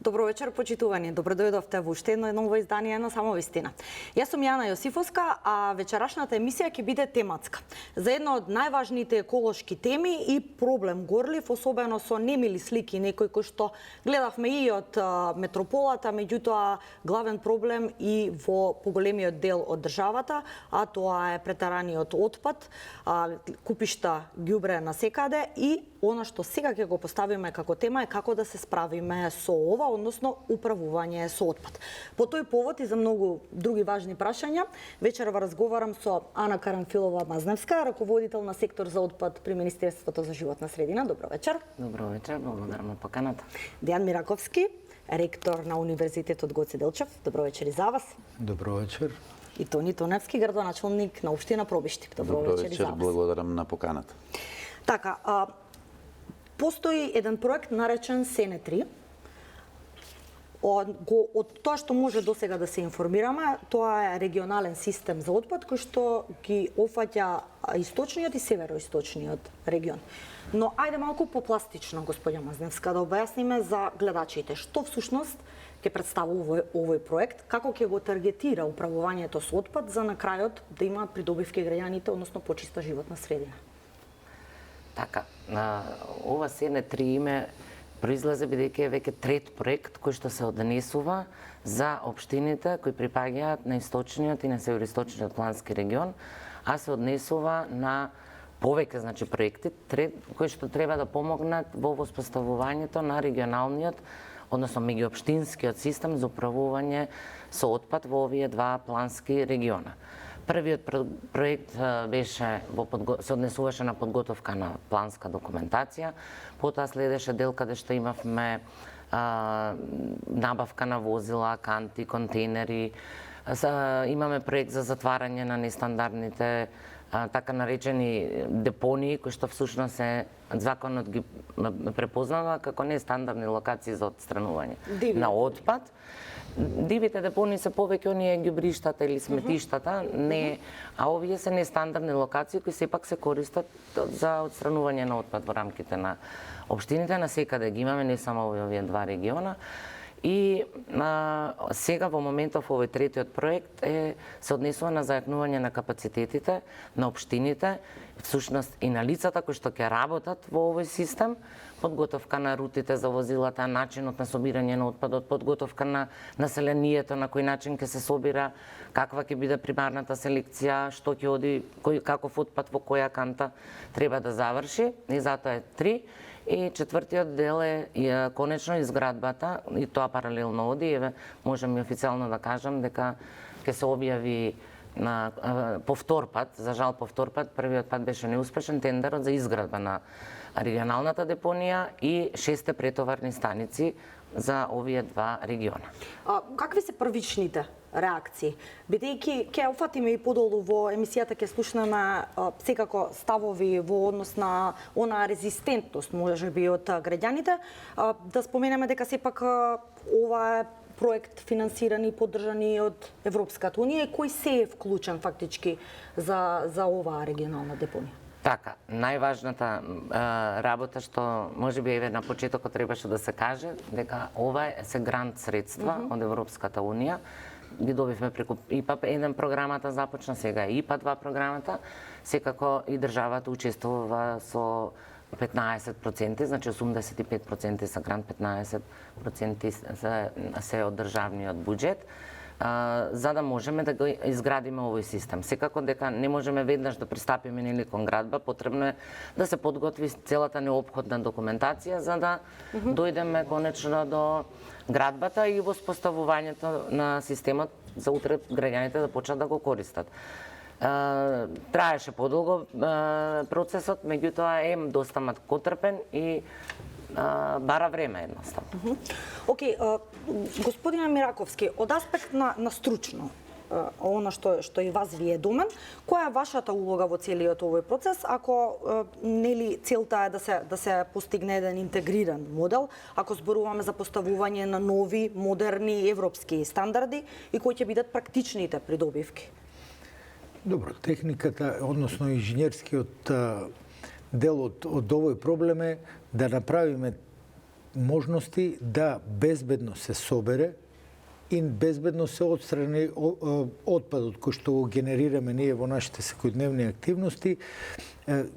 Добро вечер, почитувани. Добро дојдовте во уште едно ново издание на Само вистина. Јас сум Јана Јосифовска, а вечерашната емисија ќе биде тематска. За една од најважните еколошки теми и проблем горлив, особено со немили слики, некои кои што гледавме и од метрополата, меѓутоа главен проблем и во поголемиот дел од државата, а тоа е претараниот отпад, купишта ѓубре насекаде и она што сега ќе го поставиме како тема е како да се справиме со ова, односно управување со отпад. По тој повод и за многу други важни прашања, вечерва разговарам со Ана Карамфилова-Мазневска, раководител на сектор за отпад при Министерството за животна средина. Добро вечер. Добро вечер, благодарам на поканата. Дејан Мираковски, ректор на Универзитетот Гоце Делчев. Добро вечер и за вас. Добро вечер. И Тони Тоневски, градоначалник на општина Пробиштик. Добро вечер и за вас. Благодарам на поканата. Така, постои еден проект наречен Сене 3. Од тоа што може досега да се информираме, тоа е регионален систем за отпад кој што ги офаќа источниот и североисточниот регион. Но ајде малку попластично, господја Мазневска, да објасниме за гледачите што всушност ќе представува овој проект, како ќе го таргетира управувањето со отпад за на крајот да има придобивки граѓаните, односно почиста животна средина. Така, ова Сене 3 име произлезе бидејќи е веќе трет проект кој што се однесува за општините кои припаѓаат на источниот и на североисточниот плански регион, а се однесува на повеќе проекти кои што треба да помогнат во воспоставувањето на регионалниот, односно меѓуопштинскиот систем за управување со отпад во овие два плански региона. Првиот проект беше се однесуваше на подготовка на планска документација, потоа следеше дел каде што имавме набавка на возила, канти, контейнери. Имаме проект за затварање на нестандардните така наречени депонии, кои што всушност законот ги препознава како нестандардни локации за отстранување на отпад. Дивите депонии се повеќе оние ѓубриштата или сметиштата, не, а овие се нестандардни локации кои сепак се користат за отстранување на отпад во рамките на општините, на секаде ги имаме, не само во овие два региона. И сега во моментов овој третиот проект се однесува на зајакнување на капацитетите на општините, всушност и на лицата кои што ќе работат во овој систем, подготовка на рутите за возилата, начинот на собирање на отпадот, подготовка на населението, на кој начин ќе се собира, каква ќе биде примарната селекција, што ќе оди, каков отпад во која канта треба да заврши, и затоа е 3. И четвртиот дел е конечно изградбата, и тоа паралелно оди, можам и официјално да кажам дека ќе се објави на повтор пат, за жал повтор пат, првиот пат беше неуспешен тендерот за изградба на регионалната депонија и 6 претоварни станици за овие два региона. Какви се првичните реакции? Бидејќи ќе офатиме и подолу во емисијата ќе слушнеме секако ставови во однос на она резистентност можеби од граѓаните, да споменеме дека сепак ова е проект финансиран и поддржан и од Европската унија, кој се е вклучен фактички за оваа регионална депонија? Така, најважната работа што можеби на почетокот требаше да се каже, дека ова се грант средства од Европската унија. Ги добивме преку ИПА 1 програмата започна, сега е ИПА 2 програмата. Секако и државата учествува со 15%, значи 85% са грант, 15% се од државниот буџет, за да можеме да го изградиме овој систем. Секако дека не можеме веднаш да пристапиме нели кон градба, потребно е да се подготви целата неопходна документација за да дојдеме конечно до градбата и воспоставувањето на системот за утре граѓаните да почнат да го користат. Траеше подолго процесот, меѓутоа е доста маткотрпен и бара време едноставно. Океј, господине Мираковски, од аспект на стручно, она што и вас ви е домен, која е вашата улога во целиот овој процес, ако нели целта е да се постигне еден интегриран модел, ако зборуваме за поставување на нови, модерни европски стандарди и кои ќе бидат практичните придобивки? Добро, техниката, односно инженерскиот дел од овој проблем е да направиме можности да безбедно се собере и безбедно се отстрани отпадот кој што го генерираме ние во нашите секојдневни активности.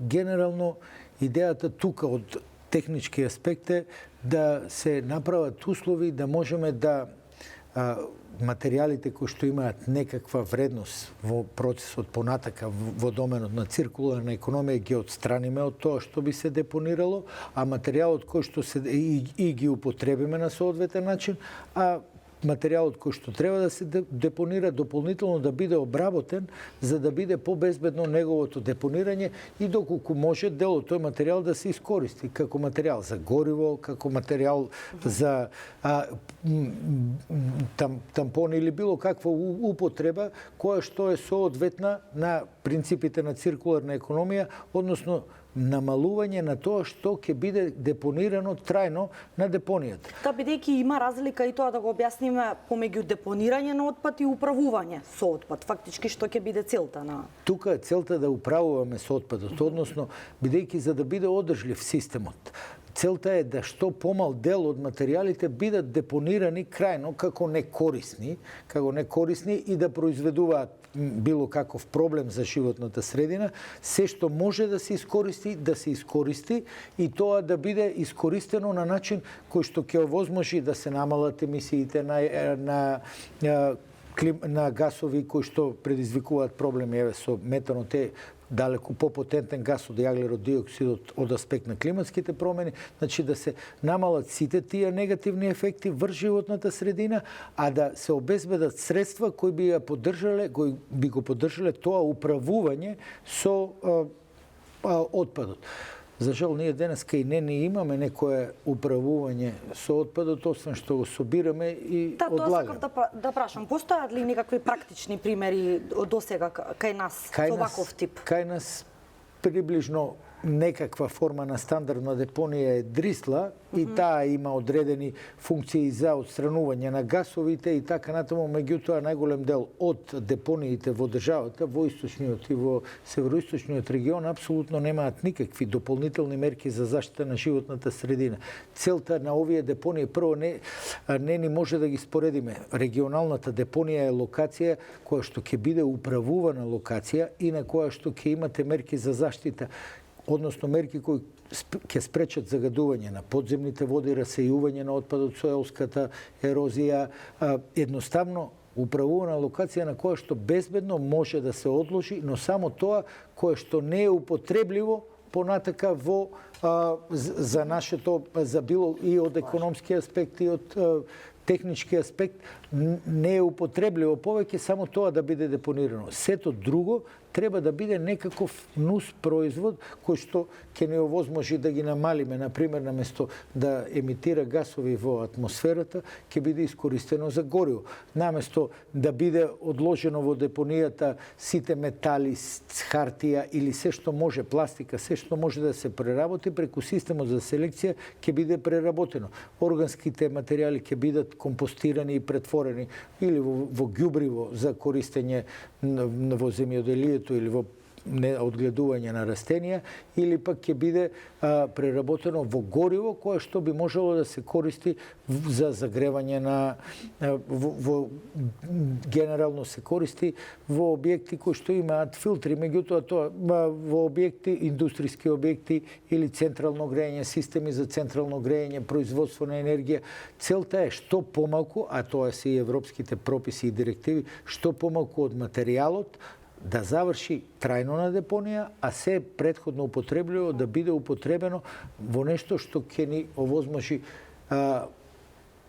Генерално, идејата тука од технички аспект е да се направат услови да можеме да материјалите кои што имаат некаква вредност во процесот понатака во доменот на циркуларна економија ги отстраниме од тоа што би се депонирало, а материјалот кој што се и ги употребиме на соодветен начин, а материјалот кој што треба да се депонира дополнително да биде обработен за да биде побезбедно неговото депонирање и доколку може дел од тој материјал да се искористи како материјал за гориво, како материјал за тампони или било каква употреба која што е соодветна на принципите на циркуларна економија, односно намалување на тоа што ќе биде депонирано трајно на депонијата. Та бидејќи има разлика и тоа да го објасниме помеѓу депонирање на отпад и управување со отпад. Фактички што ќе биде целта на... Тука е целта да управуваме со отпадот, односно бидејќи за да биде одржлив системот. Целта е да што помал дел од материјалите бидат депонирани крајно како некорисни и да произведуваат било каков проблем за животната средина, се што може да се искористи и тоа да биде искористено на начин кој што ќе овозможи да се намалат емисиите на гасови кои што предизвикуваат проблеми со метанот е далеку попотентен гас од јаглерод диоксидот од аспект на климатските промени, значи да се намалат сите тие негативни ефекти врз животната средина, а да се обезбедат средства кои би го поддржале тоа управување со отпадот. За жал, ние денеска и не имаме некое управување со отпадот, освен што го собираме и одлагаме. Тоа сакав да прашам, постојат ли некакви практични примери досега кај нас со ваков тип? Кај нас приближно некаква форма на стандардна депонија е Дрисла и таа има одредени функции за отстранување на гасовите и така натаму, меѓутоа најголем дел од депониите во државата, во источниот и во североисточниот регион апсолутно немаат никакви дополнителни мерки за заштита на животната средина. Целта на овие депонии прво не ни може да ги споредиме. Регионалната депонија е локација која што ќе биде управувана локација и на која што ќе имате мерки за заштита, односно мерки кои ќе спречат загадување на подземните води, расејување на отпадот, соелската ерозија, едноставно управувана локација на која што безбедно може да се одложи, но само тоа кое што не е употребливо понатака за нашето, за било и од економски аспект и од технички аспект, не е употребливо повеќе, само тоа да биде депонирано. Сето друго треба да биде некаков нус производ кој што ќе не овозможи да ги намалиме, например, наместо да емитира гасови во атмосферата, ќе биде искористено за гориво. Наместо да биде одложено во депонијата сите метали, хартија или се што може, пластика, се што може да се преработи преку системот за селекција ќе биде преработено. Органските материјали ќе бидат компостирани и претворени или во ѓубриво за користење во земјоделието или во одгледување на растенија, или пак ќе биде преработено во гориво кое што би можело да се користи за загревање генерално се користи во објекти кои што имаат филтри, меѓутоа тоа во објекти, индустријски објекти или централно грејење, системи за централно грејење, производство на енергија. Целта е што помалку, а тоа се и европските прописи и директиви, што помалку од материјалот да заврши трајно на депонија, а се претходно употребливо да биде употребено во нешто што ќе ни овозможи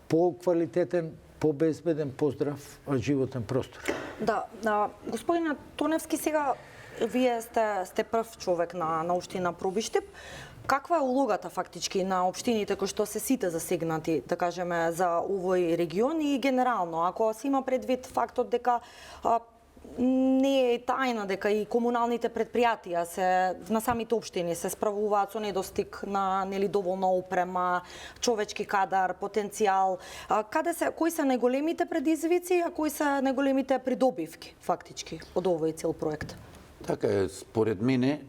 по-квалитетен, по-безбеден, поздрав животен простор. Да, господине Тоневски, сега вие сте прв човек на општина Пробиштип. Каква е улогата фактички на општините кои што се сите засегнати, да кажеме, за овој регион и генерално, ако се има предвид фактот дека не е тајна дека и комуналните предпријатија на самите општини се справуваат со недостиг на доволно опрема, човечки кадар, потенцијал. Кои се најголемите предизвици, а кои се најголемите придобивки фактички од овој цел проект? Така е, според мене,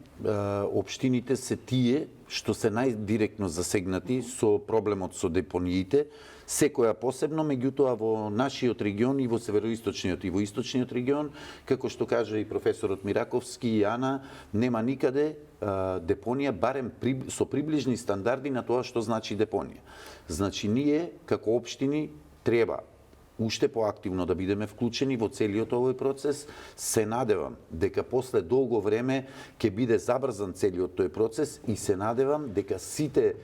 општините се тие што се најдиректно засегнати со проблемот со депониите, секоја посебно, меѓутоа во нашиот регион и во североисточниот и во источниот регион, како што кажа и професорот Мираковски и Ана, нема никаде депонија, барем со приближни стандарди на тоа што значи депонија. Значи, ние, како општини, треба уште поактивно да бидеме вклучени во целиот овој процес. Се надевам дека после долго време ќе биде забрзан целиот тој процес и се надевам дека сите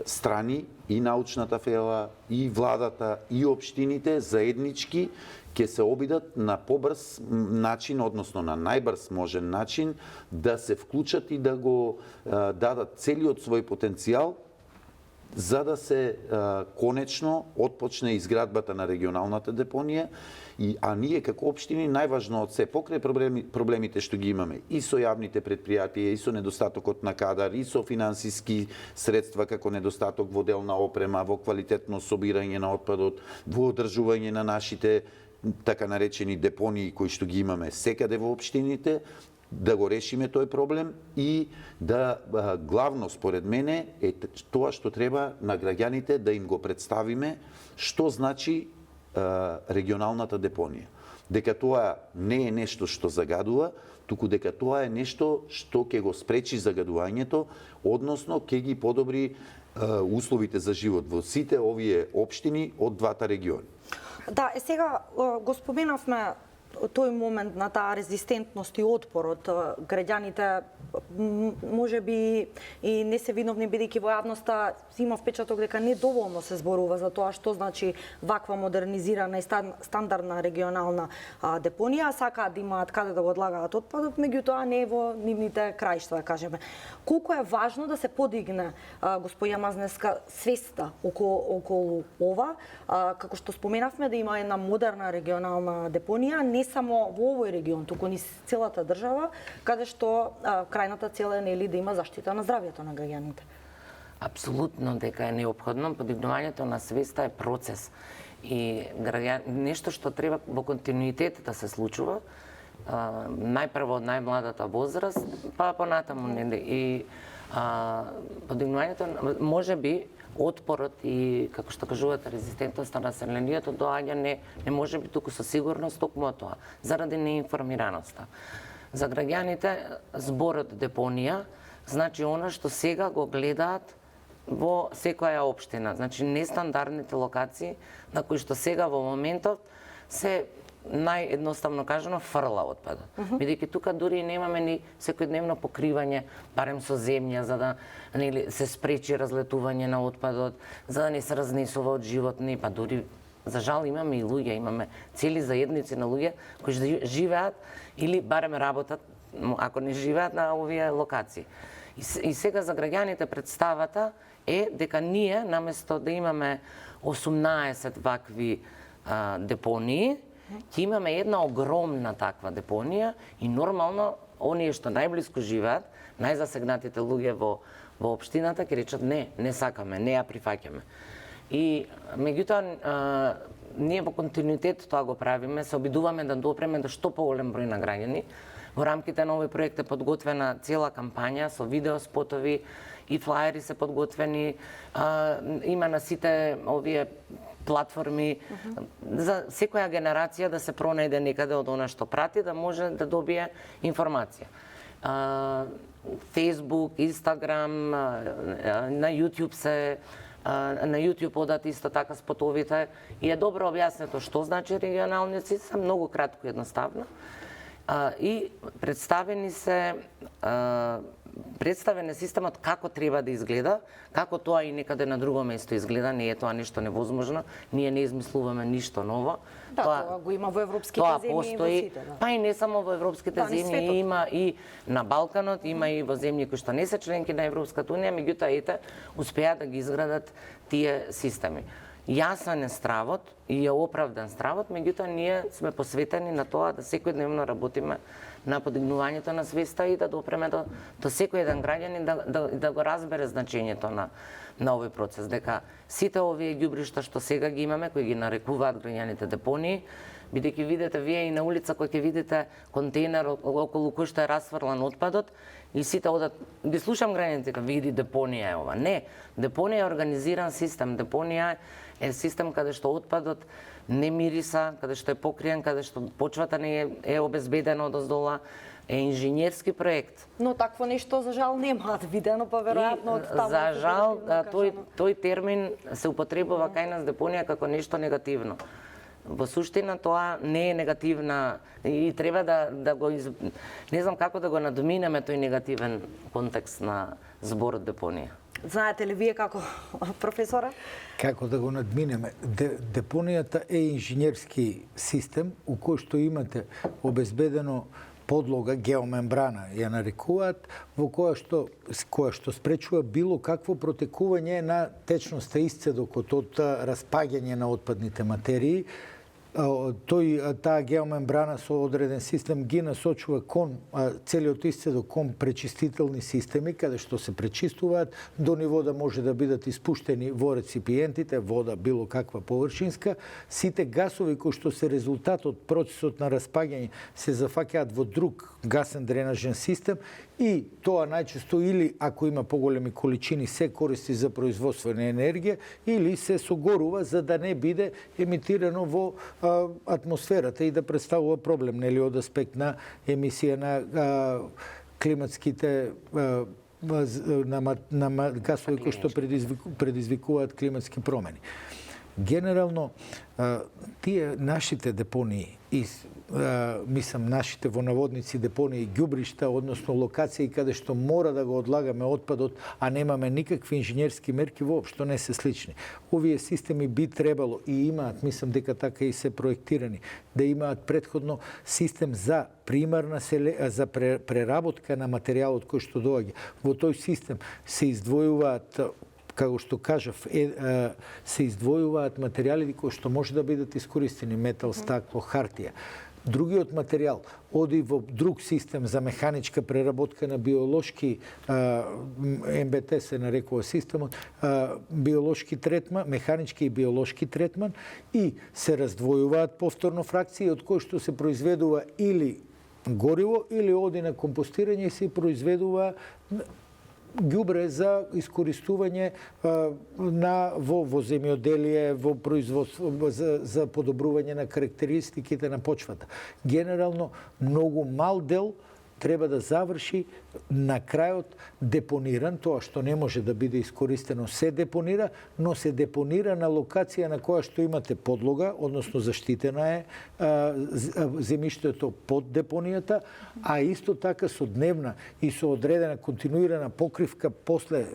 страни, и научната фела, и владата, и општините заеднички ќе се обидат на побрз начин, односно на најбрз можен начин, да се вклучат и да го дадат целиот свој потенцијал за да се конечно отпочне изградбата на регионалната депонија, а ние како општини најважно од се покрај проблемите што ги имаме и со јавните предпријатија, и со недостатокот на кадар, и со финансиски средства како недостаток во делна опрема, во квалитетно собирање на отпадот, во одржување на нашите така наречени депонии кои што ги имаме секаде во општините, да го решиме тој проблем и да главно според мене е тоа што треба на граѓаните да им го представиме што значи регионалната депонија. Дека тоа не е нешто што загадува, туку дека тоа е нешто што ќе го спречи загадувањето, односно ќе ги подобри условите за живот во сите овие општини од двата региони. Да, сега го споменавме тој момент на таа резистентност и отпор од граѓаните, може би и не се виновни, бидејќи во јавноста има впечаток дека недоволно се зборува за тоа што значи ваква модернизирана и стандардна регионална депонија, сакаат да имаат каде да го одлагаат отпадот, меѓутоа не во нивните краишта, да кажеме. Колку е важно да се подигне, господја Мазневска, свеста околу ова, како што споменавме, да има една модерна регионална депонија, не само во овој регион, туку ни целата држава, каде што крајната цел е нели да има заштита на здравјето на граѓаните. Апсолутно дека е неопходно, подигнувањето на свеста е процес и нешто што треба во континуитет да се случува, најпрво од најмладата возраст, па понатаму нели и подигнувањето може би отпорот и, како што кажувате, резистентноста на населението доаѓа не може би туку со сигурност токму тоа, заради неинформираноста. За граѓаните зборот депонија значи она што сега го гледаат во секоја општина, значи нестандардните локации на кои што сега во моментот се наједноставно кажано фрла отпадот. Бидејќи тука дури немаме ни секојдневно покривање, барем со земја, за да нели се спречи разлетување на отпадот, за да не се разнесува од животни, па дури за жал имаме и луѓе, имаме цели заедници на луѓе кои живеат или барем работат, ако не живеат на овие локации. И сега за граѓаните представата е дека ние наместо да имаме 18 вакви депонии, ќе имаме една огромна таква депонија и нормално оние што најблиску живеат, најзасегнатите луѓе во општината ќе речат не сакаме, не ја прифаќаме. И меѓутоа ние во континуитет тоа го правиме, се обидуваме да допреме до што поголем број на граѓани. Во рамките на овој проект е подготвена цела кампања со видеоспотови и флаери се подготвени, има на сите овие платформи за секоја генерација да се пронајде некаде од она што прати, да може да добие информација. Facebook, Instagram, на YouTube одат исто така спотовите и е добро објаснето што значи регионалниот систем, многу кратко и едноставно. И представен е системот како треба да изгледа, како тоа и некаде на друго место изгледа, не е тоа нешто невозможно, ние не измислуваме ништо ново. Да, тоа го има во европските земји и во сите. Па и не само во европските земји, има и на Балканот, има и во земји кои што не се членки на Европската унија, меѓутоа ете успеа да ги изградат тие системи. Јасен е стравот и е оправдан стравот, меѓутоа ние сме посветени на тоа да секојдневно работиме на подигнувањето на свеста и да допреме до секој еден граѓанин да го разбере значењето на овој процес, дека сите овие ѓубришта што сега ги имаме, кои ги нарекуваат граѓаните депонии, Бидејќи видите вие и на улица кој ќе видите контейнер околу кој што е расфрлан отпадот и сите одат, ги слушам граѓаните, види депонија е ова. Не, депонија е организиран систем, депонија е систем каде што отпадот не мириса, каде што е покриен, каде што почвата не е обезбедена одоздола, е инженерски проект. Но такво нешто за жал немаат видено, па веројатно од таму. За жал, тој термин се употребува кај нас депонија како нешто негативно. Во суштина тоа не е негативна и треба да го не знам како да го надминеме тој негативен контекст на зборот депонија. Знаете ли вие како професора? Како да го надминеме? Депонијата е инженерски систем у кој што имате обезбедено подлога, геомембрана ја нарекуваат, во која што спречува било какво протекување на течноста исцедокот од распаѓање на отпадните материи. Таа геомембрана со одреден систем ги насочува кон целиот исцедок кон пречистителни системи, каде што се пречистуваат до ниво да може да бидат испуштени во реципиентите, вода, било каква површинска. Сите гасови кои што се резултат од процесот на распаѓање се зафаќаат во друг гасен дренажен систем и тоа најчесто или ако има поголеми количини се користи за производство на енергија или се согорува за да не биде емитирано во атмосферата и да представува проблем, нели, од аспект на емисија на климатските на гасови кои што предизвикуваат климатски промени. Генерално, тие нашите депонии и мислам нашите во наводници депонии ѓубришта, односно локации каде што мора да го одлагаме отпадот, а немаме никакви инженерски мерки, воопшто не се слични. Овие системи би требало и имаат, мислам дека така и се проектирани, да имаат претходно систем за примарна за преработка на материјалот кој што доаѓа. Во тој систем се издвојуваат, како што кажав, се издвојуваат материјали кои што може да бидат искористени, метал, стакло, хартија. Другиот материјал оди во друг систем за механичка преработка на биолошки, МБТ се нарекува системот, биолошки третман, механички и биолошки третман и се раздвојуваат повторно фракции од кои што се произведува или гориво или оди на компостирање и се произведува ѓубре за искористување во земјоделие, во производство, за подобрување на карактеристиките на почвата. Генерално, многу мал дел треба да заврши на крајот депониран, тоа што не може да биде искористено се депонира, но се депонира на локација на која што имате подлога, односно заштитена е земјиштето под депонијата, а исто така со дневна и со одредена континуирана покривка после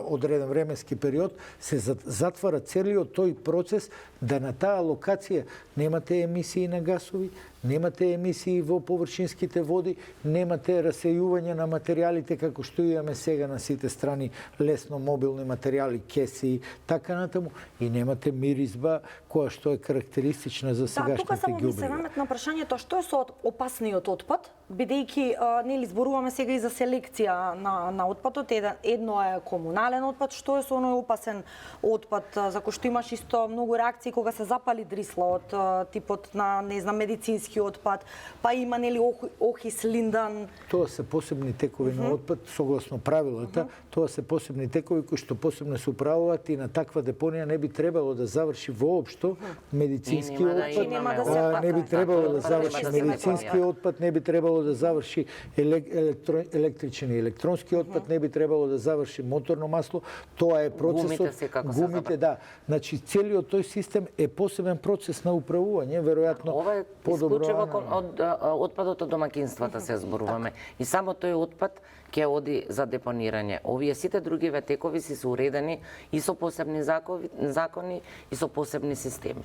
одреден временски период се затвара целиот тој процес да на таа локација немате емисии на гасови, немате емисии во површинските води, немате расејување на материјалите како што имаме сега на сите страни, лесно мобилни материјали, кеси, така натаму, и немате миризба која што е карактеристична за сегашните ѓубри. Тука само ми се наметна прашањето што е со опасниот отпад, бидејќи нели зборуваме сега и за селекција на отпадот, едно е комунален отпад, што е со оној опасен отпад за кој што имаш исто многу реакции кога се запали дрисла од типот на, не знам, медицински отпад, па има нели охис, линдан. Тоа се посебни текови на отпад, согласно правилата, тоа се посебни текови кои што посебно се управуваат и на таква депонија не би требало да заврши воопшто медицински отпад, не би требало да заврши медицински отпад, не би требало да заврши електричен и електронски отпад, не би требало да заврши моторно масло, тоа е процесот, гумите, да. Значи целиот тој систем е посебен процес на управување, веројатно ова е исклучиво од отпадот од домаќинствата се зборуваме. И само тој отпад ќе оди за депонирање. Овие сите други ветекови си се уредени и со посебни закони и со посебни системи.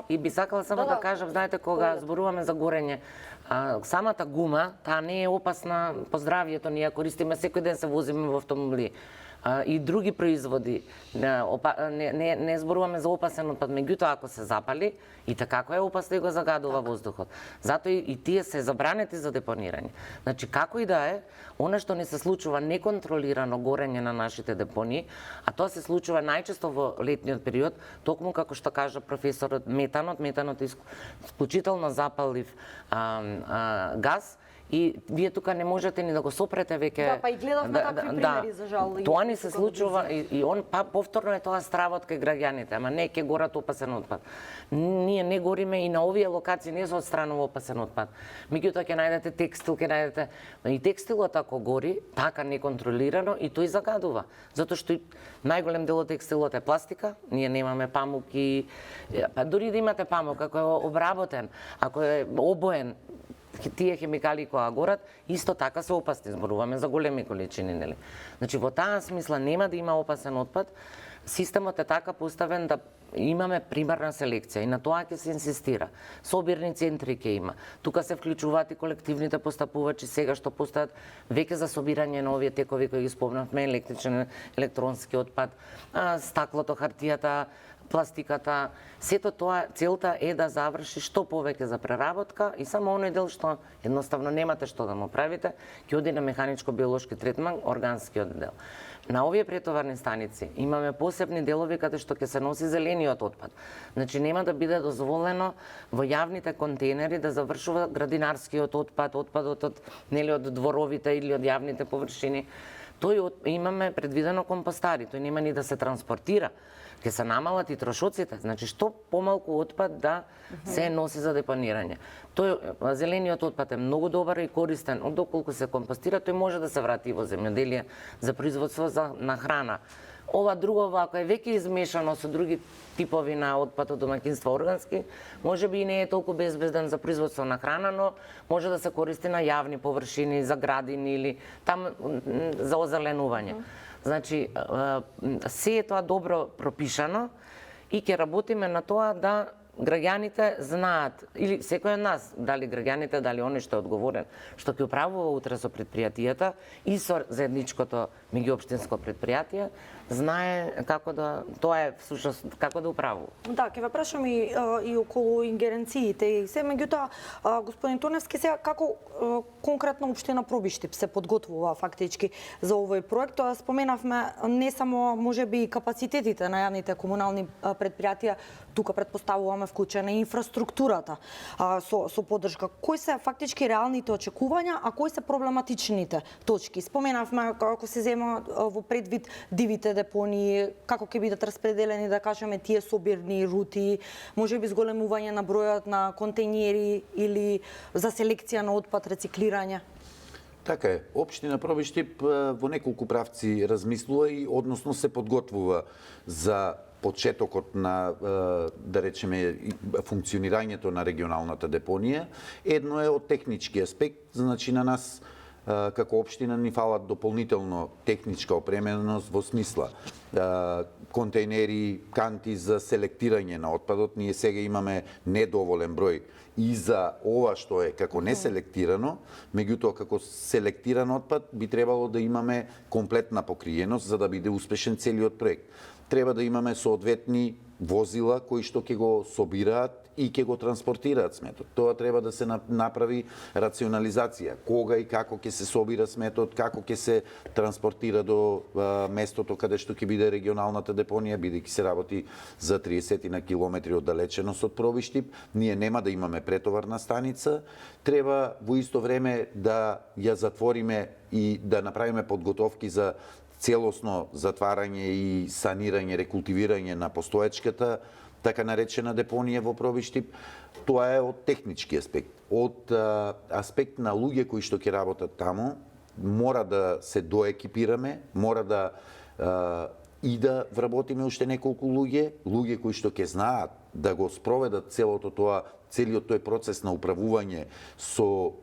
И би сакала само да кажам, знаете, кога зборуваме за горење, самата гума, таа не е опасна по здравјето, ние користиме секој ден, се возиме во автомобили. и други производи. Не зборуваме за опасен отпад, меѓутоа ако се запали, и како е опасно и го загадува воздухот. Затоа и тие се забранети за депонирање. Значи, како и да е, она што не се случува неконтролирано горење на нашите депонии, а тоа се случува најчесто во летниот период, токму како што кажа професорот, метанот е исклучително запалив газ, и вие тука не можете ни да го сопрете веќе. Да, па и гледавме такви примери, за жал. Тоа ни се случува и он повторно е тоа стравот кај граѓаните, ама не ќе горат опасен отпад. Ние не гориме и на овие локации не се отстранува опасен отпад. Меѓутоа ќе најдете текстил, ќе најдете и текстилот ако гори така неконтролирано и тој загадува, затоа што најголем дел од текстилот е пластика, ние немаме памук и па дури да имате памук, ако е обработен, ако е обоен, тие хемикали кои горат, исто така се опасни, зборуваме за големи количини, нели? Значи, во таа смисла нема да има опасен отпад, системот е така поставен да имаме примерна селекција и на тоа ќе се инсистира. Собирни центри ќе има. Тука се вклучуваат и колективните постапувачи сега што постојат веќе за собирање на овие текови кои ги спомнавме, електричен, електронски отпад, стаклото, хартијата, пластиката, сето тоа целта е да заврши што повеќе за преработка и само оној дел што едноставно немате што да му правите, ќе оди на механичко-биолошки третман, органскиот дел. На овие претоварни станици имаме посебни делови каде што ќе се носи зелениот отпад. Значи нема да биде дозволено во јавните контейнери да завршува градинарскиот отпад, отпадот од од дворовите или од јавните површини. Тој имаме предвидено компостари, тој нема ни да се транспортира. Ќе се намалат и трошоците, значи што помалку отпад да се носи за депонирање. Тој зелениот отпад е многу добар и користен, доколку се компостира, тој може да се врати во земјоделие за производство на храна. Ова друго, ако е веќе измешано со други типови на отпад од домаќинство органски, може би и не е толку безбеден за производство на храна, но може да се користи на јавни површини, за градини или там за озеленување. Значи, се е тоа добро пропишано и ќе работиме на тоа да граѓаните знаат, или секој од нас, дали граѓаните, дали оној што е одговорен, што ќе управува утре со предпријатијата и со заедничкото меѓуопштинско предпријатие, знае како да, тоа е всушност како да управува. Да, ќе ве прашам и околу ингеренциите и се, меѓутоа господин Тоневски, сега како конкретно општина Пробиштип се подготвува фактички за овој проект? Споменавме не само можеби капацитетите на јавните комунални предпријатија, тука предпоставуваме вклучена и инфраструктурата со поддршка. Кои се фактички реалните очекувања, а кои се проблематичните точки? Споменавме како се зема во предвид дивите депонии, како ќе бидат распределени, да кажеме, тие собирни рути, можеби зголемување на бројот на контејнери или за селекција на отпад, рециклирање? Така е. Општина Пробиштип во неколку правци размислува и односно се подготвува за почетокот на, да речеме, функционирањето на регионалната депонија. Едно е од технички аспект, значи на нас како општина ни фалат дополнително техничка опременост во смисла контејнери, канти за селектирање на отпадот. Ние сега имаме недоволен број и за ова што е како неселектирано, меѓутоа како селектиран отпад би требало да имаме комплетна покриеност за да биде успешен целиот проект. Треба да имаме соодветни возила кои што ќе го собираат и ќе го транспортираат сметот. Тоа треба да се направи рационализација. Кога и како ќе се собира сметот, како ќе се транспортира до местото каде што ќе биде регионалната депонија, бидејќи се работи за 30 на километри оддалеченост од Пробиштип. Ние нема да имаме претоварна станица. Треба во исто време да ја затвориме и да направиме подготовки за целосно затварање и санирање, рекултивирање на постоечката така наречена депонија во Пробиштип. Тоа е од технички аспект. Од аспект на луѓе кои што ќе работат таму, мора да се доекипираме, мора да и да вработиме уште неколку луѓе кои што ќе знаат да го спроведат целиот тој процес на управување со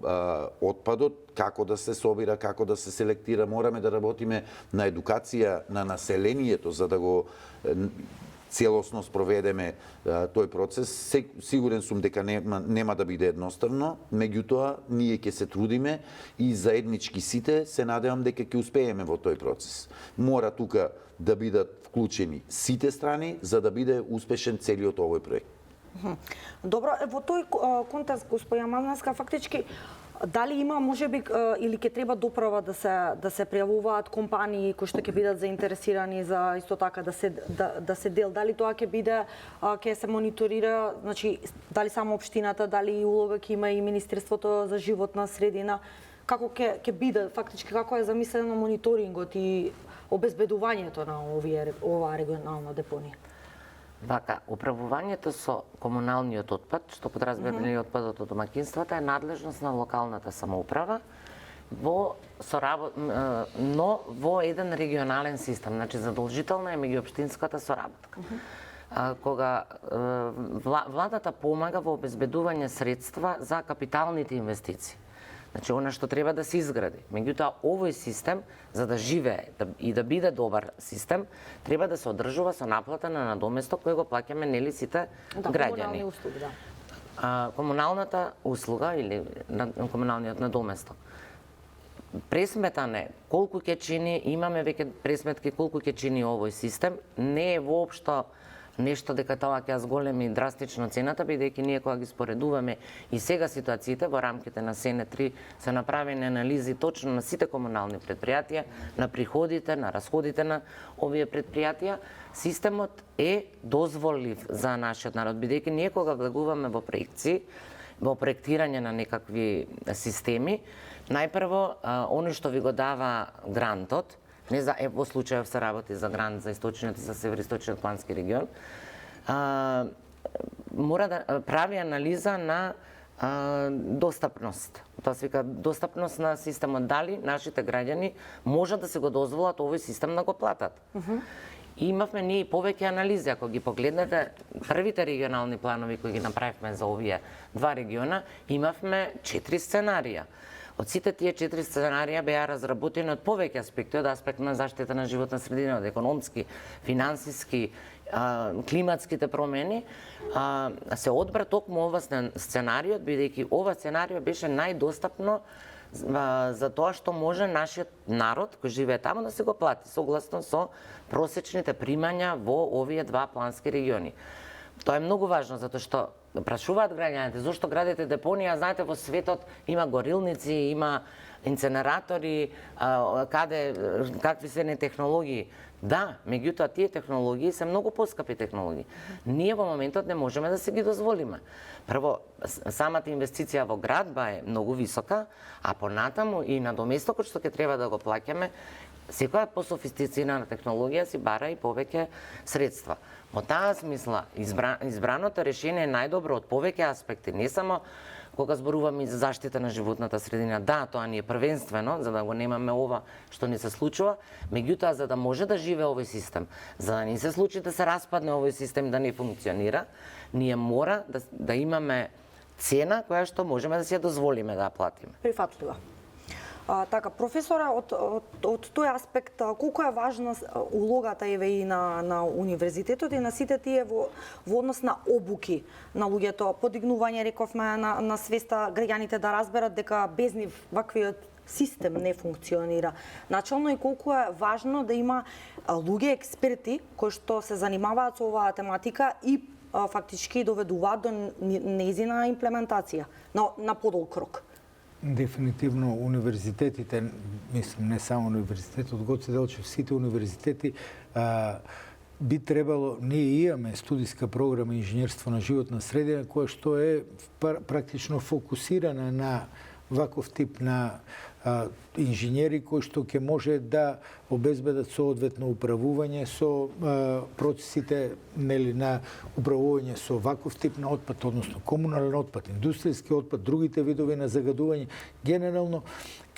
отпадот, како да се собира, како да се селектира. Мораме да работиме на едукација на населението за да го целосно спроведеме тој процес. Сигурен сум дека нема да биде едноставно, меѓутоа ние ќе се трудиме и заеднички сите се надевам дека ќе успееме во тој процес. Мора тука да бидат вклучени сите страни за да биде успешен целиот овој проект. Добро, во тој контекст, господја Мазанска, фактички дали има можеби или ќе треба доправа да се пријавуваат компании кои што ќе бидат заинтересирани за исто така да се дел, дали тоа ќе биде ќе се мониторира, значи дали само општината, дали улога ќе има и Министерството за животна средина, како ќе биде фактички, како е замислено мониторингот и обезбедувањето на оваа регионална депонија? Вака, управувањето со комуналниот отпад, што подразбира и отпадот од домаќинствата, е надлежност на локалната самоуправа, но во еден регионален систем, значи задолжителна е меѓуопштинската соработка. Кога владата помага во обезбедување средства за капиталните инвестиции. Значи, она што треба да се изгради. Меѓутоа, овој систем, за да живее и да биде добар систем, треба да се одржува со наплата на надоместок кој го плаќаме нели сите граѓани. Комунални услуги, да. Комуналната услуга или комуналниот надоместок. Пресметан е колку ќе чини, имаме веќе пресметки колку ќе чини овој систем, не е воопшто нешто дека тоа ќе зголеми драстично цената, бидејќи ние кога ги споредуваме и сега ситуациите во рамките на СЕНЕ 3 се направени анализи точно на сите комунални предпријатија, на приходите, на расходите на овие предпријатија, системот е дозволив за нашиот народ, бидејќи ние кога влегуваме во проекции, во проектирање на некакви системи, најпрво оној што ви го дава грантот, не за во случајов се работи за грант за источниот и за североисточниот плански регион, мора да прави анализа на достапност. Тоа се вика достапност на системот, дали нашите граѓани можат да се го дозволат овој систем да го платат. Имавме ние повеќе анализи, ако ги погледнете првите регионални планови кои ги направивме за овие два региона, имавме 4 сценарија. Од сите тие 4 сценарија беа разработени од повеќе аспекти, од аспект на заштита на животна средина, од економски, финансиски, климатските промени, се одбра токму ова сценариот, бидејќи ова сценарио беше најдостапно за тоа што може нашиот народ кој живее таму да се го плати, согласно со просечните примања во овие два плански региони. Тоа е многу важно, затоа што прашуваат граѓаните зошто градите депонија, знаете во светот има горилници, има инценератори, какви се не технологии. Да, меѓутоа тие технологии се многу поскапи технологии. Ние во моментот не можеме да се ги дозволиме. Прво, самата инвестиција во градба е многу висока, а понатаму и надоместокот што ќе треба да го плаќаме, секоја пософистицирана технологија си бара и повеќе средства. Во таа смисла, избраното решение е најдобро од повеќе аспекти, не само кога зборуваме за заштита на животната средина. Да, тоа ни е првенствено, за да го немаме ова што ни се случува, меѓутоа за да може да живее овој систем, за да не се случи да се распадне овој систем, да не функционира, ние мора да имаме цена која што можеме да си ја дозволиме да ја платиме. Прифатлива. Така, професора, од тој аспект, колку е важна улогата еве и на универзитетот и на сите тие во однос на обуки на луѓето, подигнување, рековме, на свеста граѓаните да разберат дека без нив ваквиот систем не функционира. Начално и колку е важно да има луѓе експерти кои што се занимаваат со оваа тематика и фактички доведуваат до нејзина имплементација на подолг рок. Дефинитивно универзитетите, мислам не само универзитетот Гоце Делчев, сите универзитети би требало, ние имаме студиска програма инженерство на животна средина која што е практично фокусирана на ваков тип на инженери кои што ќе може да обезбедат соодветно управување со процесите на управување со ваков тип на отпад, односно комунален отпад, индустријски отпад, другите видови на загадување. Генерално,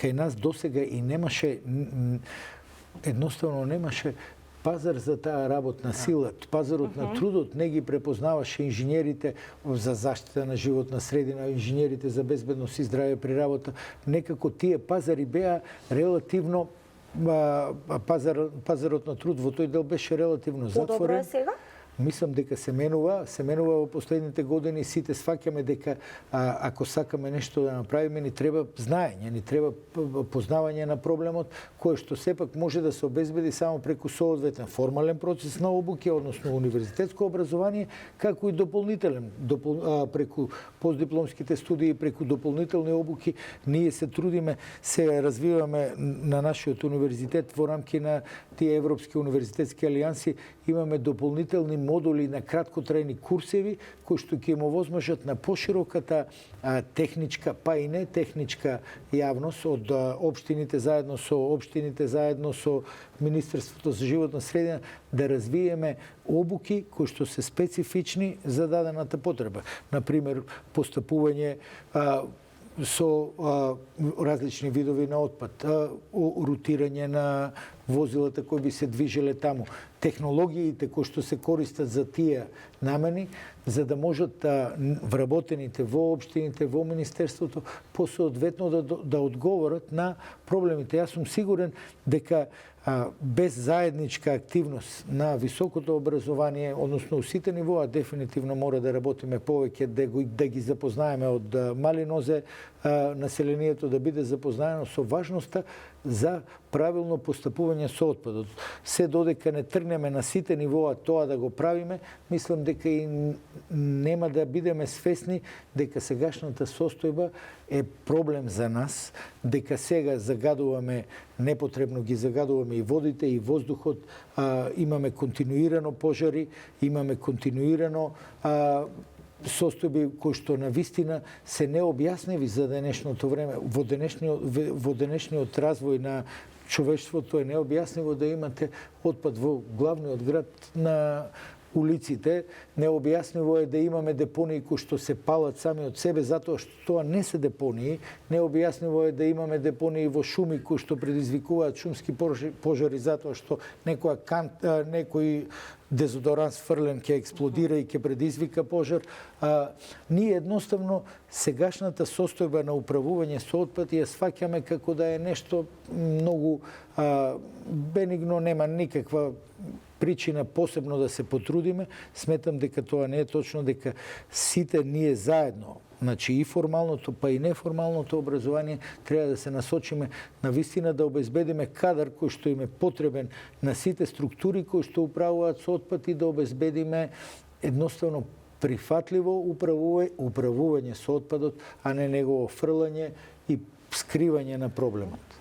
кај нас досега и немаше, едноставно немаше пазар за таа работна сила, пазарот на трудот не ги препознаваше инженерите за заштита на животна средина, инженерите за безбедност и здравје при работа. Некако тие пазари беа релативно, пазарот на труд во тој дел беше релативно затворен. Подобро е сега? мислам дека се менува во последните години. Сите сваќаме дека ако сакаме нешто да направиме, ни треба знаење, ни треба познавање на проблемот, кое што сепак може да се обезбеди само преку соодветен формален процес на обука, односно универзитетско образование, како и дополнителен, преку постдипломските студии, преку дополнителни обуки. Ние се трудиме, се развиваме на нашиот универзитет во рамки на тие европски универзитетски алијанси, имаме дополнителни модули на краткотрајни курсеви кои што ќе им овозможат на пошироката техничка, па и не техничка јавност од општините заедно со Министерството за животна средина да развиеме обуки кои што се специфични за дадената потреба. Например, постапување со различни видови на отпад, рутирање на возилата кои би се движеле таму, технологиите кои што се користат за тие намени, за да можат вработените во општините, во Министерството, посоодветно да одговорат на проблемите. Јас сум сигурен дека без заедничка активност на високото образование, односно сите нивоа, дефинитивно мора да работиме повеќе, да ги запознаеме од мали нозе, населението да биде запознаено со важноста за правилно постапување со отпадот. Се додека не тргнеме на сите нивоа тоа да го правиме, мислам дека и нема да бидеме свесни дека сегашната состојба е проблем за нас, дека сега загадуваме, непотребно ги загадуваме и водите, и воздухот, имаме континуирано пожари, имаме континуирано состојби кои што навистина се необјасневи за денешното време. Во денешниот развој на човештвото е необјаснево да имате отпад во главниот град на улиците. Необјаснево е да имаме депонии кои што се палат сами од себе затоа што тоа не се депонии. Необјаснево е да имаме депонии во шуми кои што предизвикуваат шумски пожари затоа што некој дезодорант сфрлен ќе експлодира и ќе предизвика пожар. Ние едноставно сегашната состојба на управување со отпад ја сваќаме како да е нешто многу бенигно, нема никаква причина посебно да се потрудиме. Сметам дека тоа не е точно, дека сите ние заедно, значи и формалното, па и неформалното образование, треба да се насочиме на вистина да обезбедиме кадар кој што им е потребен на сите структури кои што управуваат со отпад и да обезбедиме едноставно прифатливо управување со отпадот, а не негово фрлање и скривање на проблемот.